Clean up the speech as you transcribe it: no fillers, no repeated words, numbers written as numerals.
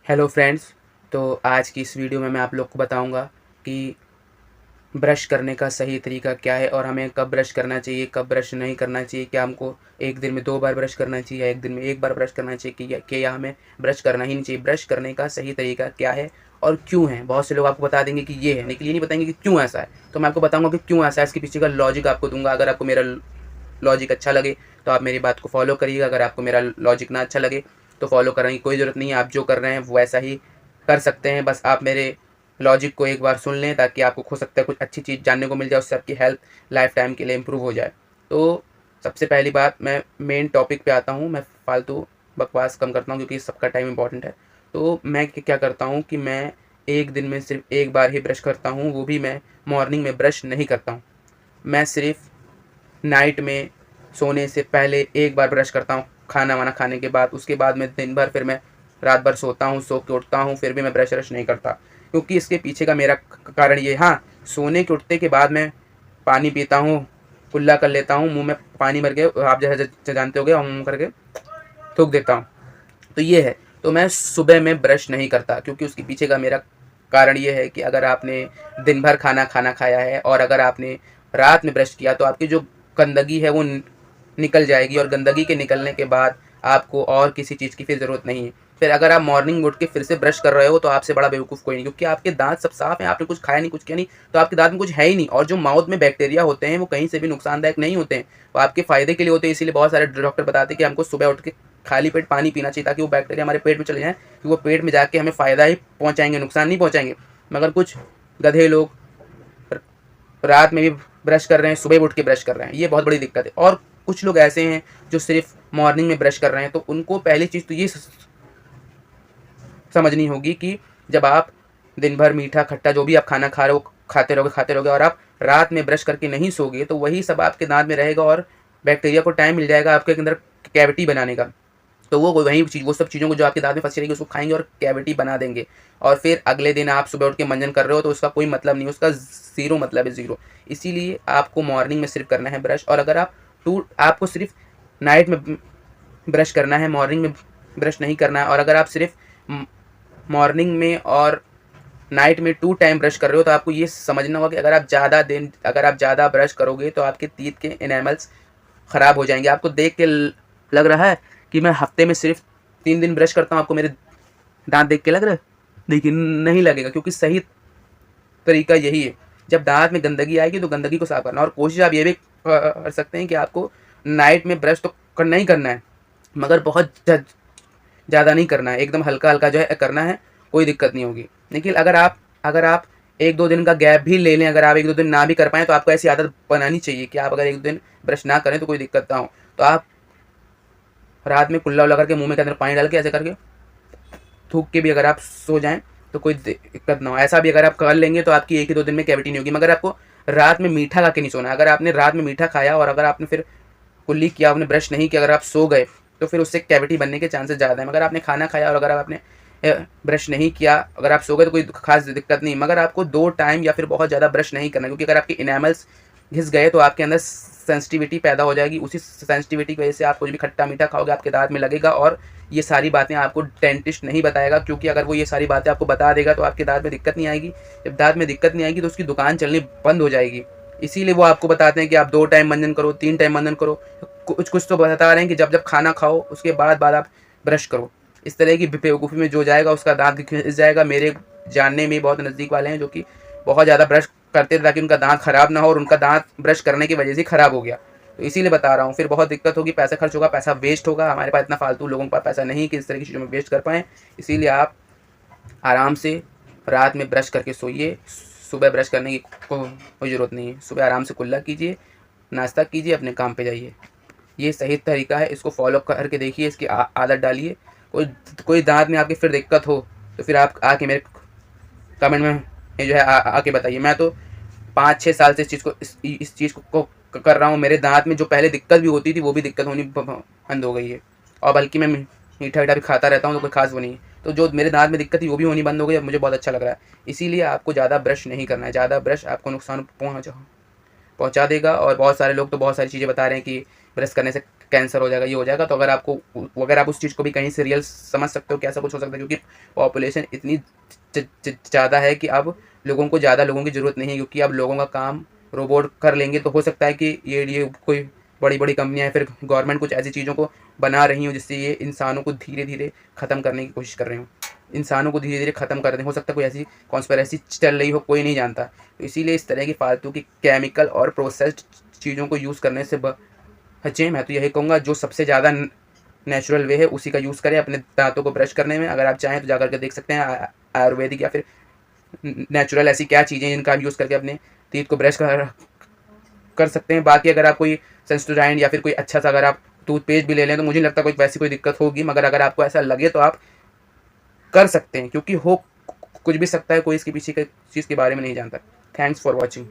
Hello friends. तो आज की इस वीडियो में मैं आप लोग को बताऊंगा कि ब्रश करने का सही तरीका क्या है और हमें कब ब्रश करना चाहिए, कब ब्रश नहीं करना चाहिए। क्या हमको एक दिन में 2 बार ब्रश करना चाहिए या एक दिन में 1 बार ब्रश करना चाहिए कि या हमें ब्रश करना ही नहीं चाहिए। ब्रश करने का सही तरीका क्या है और क्यों है। बहुत से लोग आपको बता देंगे कि ये है, लेकिन ये नहीं बताएंगे कि क्यों ऐसा है। तो मैं आपको बताऊंगा कि क्यों ऐसा है, इसके पीछे का लॉजिक आपको दूंगा। अगर आपको मेरा लॉजिक अच्छा लगे तो आप मेरी बात को फॉलो करिएगा। अगर आपको मेरा लॉजिक ना अच्छा लगे तो फॉलो करने की कोई ज़रूरत नहीं है। आप जो कर रहे हैं वैसा ही कर सकते हैं। बस आप मेरे लॉजिक को एक बार सुन लें ताकि आपको हो सकता है कुछ अच्छी चीज़ जानने को मिल जाए, उससे आपकी हेल्थ लाइफ टाइम के लिए इम्प्रूव हो जाए। तो सबसे पहली बात, मैं मेन टॉपिक पे आता हूँ। मैं फालतू बकवास कम करता हूँ क्योंकि सबका टाइम इंपॉर्टेंट है। तो मैं क्या करता हूँ कि मैं एक दिन में सिर्फ एक बार ही ब्रश करता हूँ, वो भी मैं मॉर्निंग में ब्रश नहीं करता हूँ। मैं सिर्फ नाइट में सोने से पहले एक बार ब्रश करता हूँ, खाना वाना खाने के बाद। उसके बाद मैं दिन भर फिर मैं रात भर सोता हूँ, सो के उठता हूँ, फिर भी मैं ब्रश व्रश नहीं करता। क्योंकि इसके पीछे का मेरा कारण ये, हाँ, सोने के उठते के बाद मैं पानी पीता हूँ, कुल्ला कर लेता हूँ, मुंह में पानी भर के, आप जैसे जानते हो, मुँह करके थूक देता हूँ। तो ये है। तो मैं सुबह में ब्रश नहीं करता क्योंकि उसके पीछे का मेरा कारण ये है कि अगर आपने दिन भर खाना खाया है और अगर आपने रात में ब्रश किया तो आपकी जो गंदगी है वो निकल जाएगी, और गंदगी के निकलने के बाद आपको और किसी चीज़ की फिर ज़रूरत नहीं है। फिर अगर आप मॉर्निंग उठ के फिर से ब्रश कर रहे हो तो आपसे बड़ा बेवकूफ़ कोई नहीं, क्योंकि आपके दांत सब साफ हैं, आपने कुछ खाया नहीं, कुछ किया नहीं, तो आपके दांत में कुछ है ही नहीं। और जो माउथ में बैक्टीरिया होते हैं वो कहीं से भी नुकसानदायक नहीं होते हैं, वो आपके फ़ायदे के लिए होते हैं। इसीलिए बहुत सारे डॉक्टर बताते हैं कि हमको सुबह उठ के खाली पेट पानी पीना चाहिए ताकि वो बैक्टीरिया हमारे पेट में चले जाएँ, कि वो पेट में जाके हमें फ़ायदा ही पहुँचाएंगे, नुकसान नहीं पहुँचाएंगे। मगर कुछ गधे लोग रात में भी ब्रश कर रहे हैं, सुबह उठ के ब्रश कर रहे हैं, ये बहुत बड़ी दिक्कत है। और कुछ लोग ऐसे हैं जो सिर्फ मॉर्निंग में ब्रश कर रहे हैं। तो उनको पहली चीज़ तो ये समझनी होगी कि जब आप दिन भर मीठा खट्टा जो भी आप खाना खा रहे हो खाते रहोगे और आप रात में ब्रश करके नहीं सोगे तो वही सब आपके दांत में रहेगा और बैक्टीरिया को टाइम मिल जाएगा आपके अंदर कैविटी बनाने का। तो वो वही चीज़, वो सब चीज़ों को जो आपके दांत में फंसी रहेगी उसको खाएंगे और कैविटी बना देंगे। और फिर अगले दिन आप सुबह उठ के मंजन कर रहे हो तो उसका कोई मतलब नहीं, उसका ज़ीरो मतलब है, ज़ीरो। इसीलिए आपको मॉर्निंग में सिर्फ करना है ब्रश। और अगर आपको सिर्फ नाइट में ब्रश करना है, मॉर्निंग में ब्रश नहीं करना है, और अगर आप सिर्फ मॉर्निंग में और नाइट में 2 टाइम ब्रश कर रहे हो तो आपको ये समझना होगा कि अगर आप ज़्यादा ब्रश करोगे तो आपके टीथ के एनामल्स ख़राब हो जाएंगे। आपको देख के लग रहा है कि मैं हफ्ते में सिर्फ 3 दिन ब्रश करता हूँ, आपको मेरे दांत देख के लग रहा है? देखिए, नहीं लगेगा, क्योंकि सही तरीका यही है। जब दांत में गंदगी आएगी तो गंदगी को साफ करना। और कोशिश आप ये भी कर सकते हैं कि आपको नाइट में ब्रश तो करना ही करना है, मगर बहुत ज़्यादा नहीं करना है, एकदम हल्का हल्का जो है करना है, कोई दिक्कत नहीं होगी। लेकिन अगर आप 1-2 दिन का गैप भी ले लें, अगर आप 1-2 दिन ना भी कर पाएँ तो आपको ऐसी आदत बनानी चाहिए कि आप अगर 1 दिन ब्रश ना करें तो कोई दिक्कत ना हो। तो आप रात में कुल्ला उल्ला करके मुँह में के अंदर पानी डाल के ऐसे करके थूक के भी अगर आप सो जाएँ तो कोई दिक्कत ना हो। ऐसा भी अगर आप कर लेंगे तो आपकी 1 ही 2 दिन में कैविटी नहीं होगी। मगर आपको रात में मीठा खा के नहीं सोना है। अगर आपने रात में मीठा खाया और अगर आपने फिर कुल्ली किया, आपने ब्रश नहीं किया, अगर आप सो गए तो फिर उससे कैविटी बनने के चांसेस ज़्यादा हैं। मगर आपने खाना खाया और अगर आपने ब्रश नहीं किया, अगर आप सो गए तो कोई खास दिक्कत नहीं। मगर आपको 2 टाइम या फिर बहुत ज़्यादा ब्रश नहीं करना, क्योंकि अगर आपके इनेमल्स घिस गए तो आपके अंदर सेंसिटिविटी पैदा हो जाएगी। उसी सेंसिटिविटी की वजह से आप कुछ भी खट्टा मीठा खाओगे आपके दांत में लगेगा। और ये सारी बातें आपको डेंटिस्ट नहीं बताएगा, क्योंकि अगर वो ये सारी बातें आपको बता देगा तो आपके दांत में दिक्कत नहीं आएगी। जब दांत में दिक्कत नहीं आएगी तो उसकी दुकान चलनी बंद हो जाएगी। इसीलिए वो आपको बताते हैं कि आप 2 टाइम मंजन करो, 3 टाइम मंजन करो। कुछ कुछ तो बता रहे हैं कि जब खाना खाओ उसके बाद आप ब्रश करो। इस तरह की बेवकूफ़ी में जो जाएगा उसका दांत घिस जाएगा। मेरे जानने में बहुत नज़दीक वाले हैं जो कि बहुत ज़्यादा ब्रश करते थे ताकि उनका दांत ख़राब ना हो, और उनका दांत ब्रश करने की वजह से ख़राब हो गया। तो इसीलिए बता रहा हूँ, फिर बहुत दिक्कत होगी, पैसा खर्च होगा, पैसा वेस्ट होगा। हमारे पास इतना फालतू लोगों के पास पैसा नहीं कि इस तरह की चीज़ों में वेस्ट कर पाएँ। इसीलिए आप आराम से रात में ब्रश करके सोइए। सुबह ब्रश करने की कोई ज़रूरत नहीं है। सुबह आराम से कुल्ला कीजिए, नाश्ता कीजिए, अपने काम पे जाइए। ये सही तरीका है, इसको फॉलो करके देखिए, इसकी आदत डालिए। कोई कोई दांत में आपके फिर दिक्कत हो तो फिर आप आके मेरे कमेंट में ये जो है आके बताइए। मैं तो 5-6 साल से इस चीज़ को कर रहा हूँ। मेरे दांत में जो पहले दिक्कत भी होती थी वो भी दिक्कत होनी बंद हो गई है। और बल्कि मैं मीठा वीठा भी खाता रहता हूँ तो कोई खास वो नहीं है। तो जो मेरे दांत में दिक्कत थी वो भी होनी बंद हो गई। अब मुझे बहुत अच्छा लग रहा है। इसीलिए आपको ज़्यादा ब्रश नहीं करना है। ज़्यादा ब्रश आपको नुकसान पहुँचा देगा। और बहुत सारे लोग तो बहुत सारी चीज़ें बता रहे हैं कि ब्रश करने से कैंसर हो जाएगा, ये हो जाएगा। तो अगर आप उस चीज़ को भी कहीं से रियल समझ सकते हो कि ऐसा कुछ हो सकता है, क्योंकि पॉपुलेशन इतनी ज़्यादा है कि अब लोगों को ज़्यादा लोगों की ज़रूरत नहीं है, क्योंकि अब लोगों का काम रोबोट कर लेंगे। तो हो सकता है कि ये कोई बड़ी बड़ी कंपनियां फिर गवर्नमेंट कुछ ऐसी चीज़ों को बना रही हो जिससे ये इंसानों को धीरे धीरे ख़त्म करने की कोशिश कर रहे हो, इंसानों को धीरे धीरे ख़त्म कर दें। हो सकता है कोई ऐसी कॉन्स्पिरेसी चल रही हो, कोई नहीं जानता। तो इसीलिए इस तरह की फालतू की केमिकल और प्रोसेस्ड चीज़ों को यूज़ करने से बचें। मैं तो यही कहूँगा, जो सबसे ज़्यादा नेचुरल वे है उसी का यूज़ करें अपने दांतों को ब्रश करने में। अगर आप चाहें तो जाकर के देख सकते हैं आयुर्वेदिक या फिर नेचुरल ऐसी क्या चीज़ें जिनका आप यूज़ करके अपने टीथ को ब्रश कर सकते हैं। बाकी अगर आप कोई सेंसोडाइन या फिर कोई अच्छा सा अगर आप टूथपेस्ट भी ले लें तो मुझे नहीं लगता कोई वैसी कोई दिक्कत होगी, मगर अगर आपको ऐसा लगे तो आप कर सकते हैं, क्योंकि हो कुछ भी सकता है, कोई इसके पीछे की चीज़ के बारे में नहीं जानता। Thanks for watching.